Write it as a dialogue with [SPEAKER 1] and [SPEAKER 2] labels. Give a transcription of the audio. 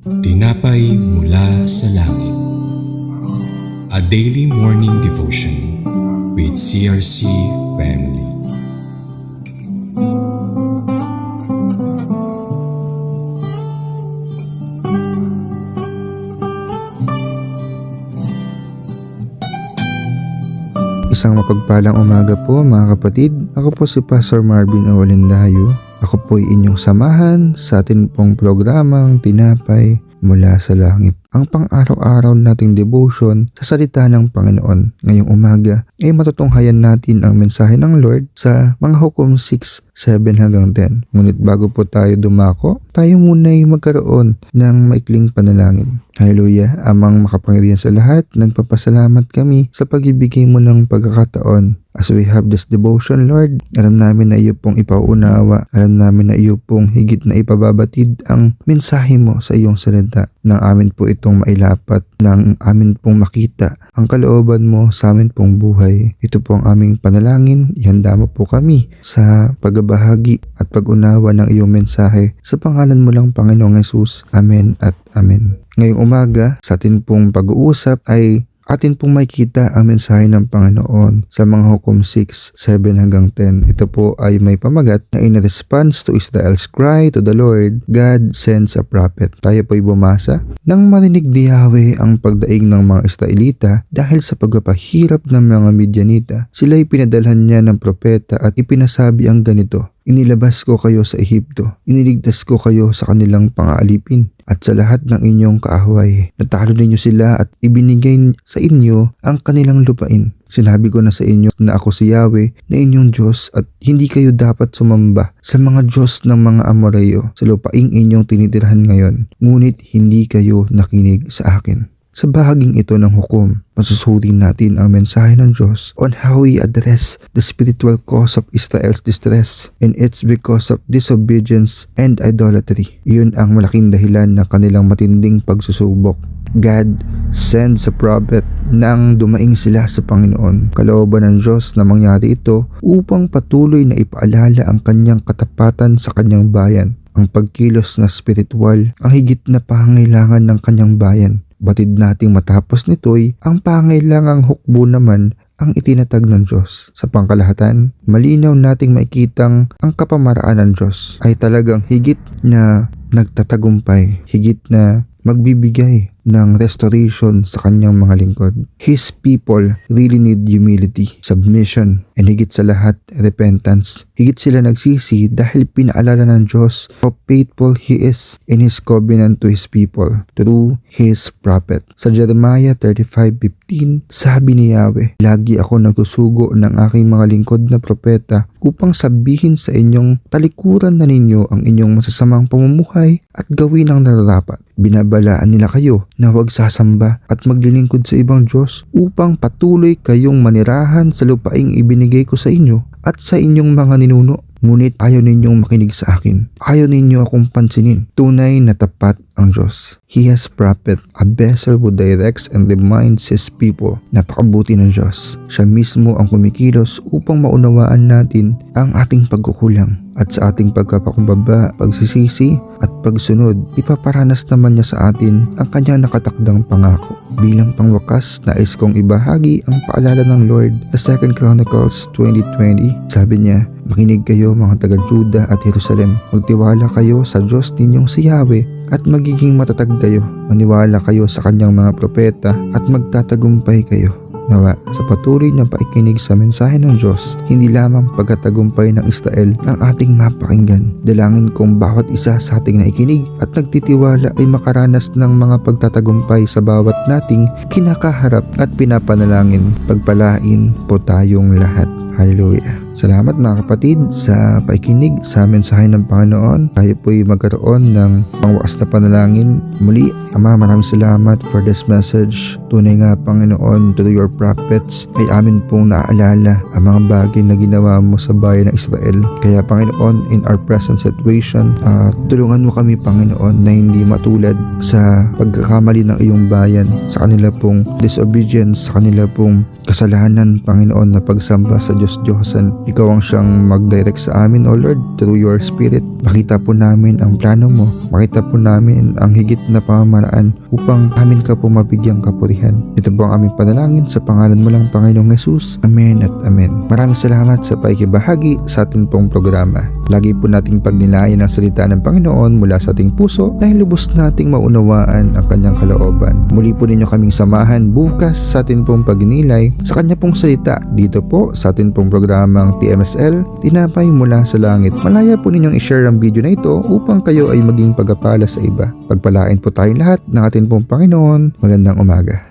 [SPEAKER 1] Tinapay mula sa langit. A daily morning devotion with CRC Family.
[SPEAKER 2] Isang mapagpalang umaga po mga kapatid. Ako po si Pastor Marvin Olendayo. Ako po ay inyong samahan sa atin pong programang Tinapay mula sa Langit. Ang pang-araw-araw nating devotion sa salita ng Panginoon ngayong umaga ay matutunghayan natin ang mensahe ng Lord sa mga Hukom 6:7 hanggang 10. Ngunit bago po tayo dumako, tayo muna ay magkaroon ng maikling panalangin. Hallelujah! Amang makapangyarihan sa lahat, nagpapasalamat kami sa pagbibigay mo ng pagkakataon. As we have this devotion, Lord, alam namin na iyo pong ipauunawa. Alam namin na iyo pong higit na ipababatid ang mensahe mo sa iyong salita. Nang amin po itong mailapat, nang amin pong makita ang kalooban mo sa amin pong buhay. Ito po ang aming panalangin. Ihanda mo po kami sa pagbabahagi at pag-unawa ng iyong mensahe. Sa pangalan mo lang, Panginoong Hesus. Amen at Amen. Ngayong umaga, sa atin pong pag-uusap ay atin pong makikita ang mensahe ng Panginoon sa mga Hukom 6:7 hanggang 10. Ito po ay may pamagat na in response to Israel's cry to the Lord, God sends a prophet. Tayo po ay bumasa. Nang marinig ni Yahweh ang pagdaing ng mga Israelita dahil sa pagpapahirap ng mga Midianita, sila ay pinadalhan niya ng propeta at ipinasabi ang ganito: Inilabas ko kayo sa Ehipto, iniligtas ko kayo sa kanilang pang-aalipin at sa lahat ng inyong kaahaway. Natalo ninyo sila at ibinigay sa inyo ang kanilang lupain. Sinabi ko na sa inyo na ako si Yahweh na inyong Diyos at hindi kayo dapat sumamba sa mga Diyos ng mga Amoreyo sa lupaing inyong tinitirhan ngayon. Ngunit hindi kayo nakinig sa akin. Sa bahaging ito ng hukom, masusurin natin ang mensahe ng Diyos on how He address the spiritual cause of Israel's distress, and it's because of disobedience and idolatry. Iyon ang malaking dahilan ng kanilang matinding pagsusubok. God sends a prophet nang dumaing sila sa Panginoon. Kalooban ng Diyos na mangyari ito upang patuloy na ipaalala ang kanyang katapatan sa kanyang bayan. Ang pagkilos na spiritual ang higit na pangangailangan ng kanyang bayan. Batid nating matapos nito'y ang pangailangang hukbo naman ang itinatag ng Diyos. Sa pangkalahatan, malinaw nating makikitang ang kapamaraan ng Diyos ay talagang higit na nagtatagumpay, higit na magbibigay ng restoration sa kanyang mga lingkod. His people really need humility, submission, and higit sa lahat, repentance. Higit sila nagsisi dahil pinaalala ng Diyos how faithful He is in His covenant to His people through His prophet. Sa Jeremiah 35:15, sabi ni Yahweh, lagi ako nagsusugo ng aking mga lingkod na propeta upang sabihin sa inyong talikuran na ninyo ang inyong masasamang pamumuhay at gawin ang nararapat. Binabalaan nila kayo na huwag sasamba at maglilingkod sa ibang Diyos upang patuloy kayong manirahan sa lupaing ibinigay ko sa inyo at sa inyong mga ninuno. Ngunit ayaw ninyong makinig sa akin. Ayaw ninyo akong pansinin. Tunay na tapat ang Diyos. He has prophet, a vessel who directs and reminds His people. Napakabuti ng Diyos. Siya mismo ang kumikilos upang maunawaan natin ang ating pagkukulang. At sa ating pagkapakumbaba, pagsisisi at pagsunod, ipaparanas naman niya sa atin ang kanyang nakatakdang pangako. Bilang pangwakas, nais kong ibahagi ang paalala ng Lord sa 2 Chronicles 20:20. Sabi niya, makinig kayo mga taga-Juda at Jerusalem. Magtiwala kayo sa Diyos ninyong si Yahweh at magiging matatag kayo. Maniwala kayo sa kanyang mga propeta at magtatagumpay kayo. Nawa, sa patuloy na paikinig sa mensahe ng Diyos, hindi lamang pagkatagumpay ng Israel ang ating mapakinggan. Dalangin kong bawat isa sa ating naikinig at nagtitiwala ay makaranas ng mga pagtatagumpay sa bawat nating kinakaharap at pinapanalangin. Pagpalain po tayong lahat. Hallelujah. Salamat mga kapatid sa paikinig sa mensahe ng Panginoon. Tayo po'y magkaroon ng pangwakas na panalangin. Muli, Ama, maraming salamat for this message. Tunay nga, Panginoon, through your prophets ay amin pong naaalala ang mga bagay na ginawa mo sa bayan ng Israel. Kaya, Panginoon, in our present situation, tulungan mo kami, Panginoon, na hindi matulad sa pagkakamali ng iyong bayan, sa kanila pong disobedience, sa kanila pong kasalanan, Panginoon, na pagsamba sa Diyos-Diyosan. Ikaw ang siyang mag-direct sa amin, O Lord, through your Spirit. Makita po namin ang plano mo. Makita po namin ang higit na pamamaraan upang amin ka po mabigyang kapurihan. Ito po ang aming panalangin sa pangalan mo lang, Panginoong Jesus. Amen at Amen. Maraming salamat sa pakikibahagi sa ating pong programa. Lagi po nating pagnilayan ang salita ng Panginoon mula sa ating puso dahil lubos nating maunawaan ang kanyang kalooban. Muli po ninyo kaming samahan bukas sa ating pong pagninilay sa kanya pong salita dito po sa ating pong programang TMSL, Tinapay Mula sa Langit. Malaya po ninyong i-share ang video na ito upang kayo ay maging pagpapala sa iba. Pagpalain po tayong lahat ng ating pong Panginoon. Magandang umaga.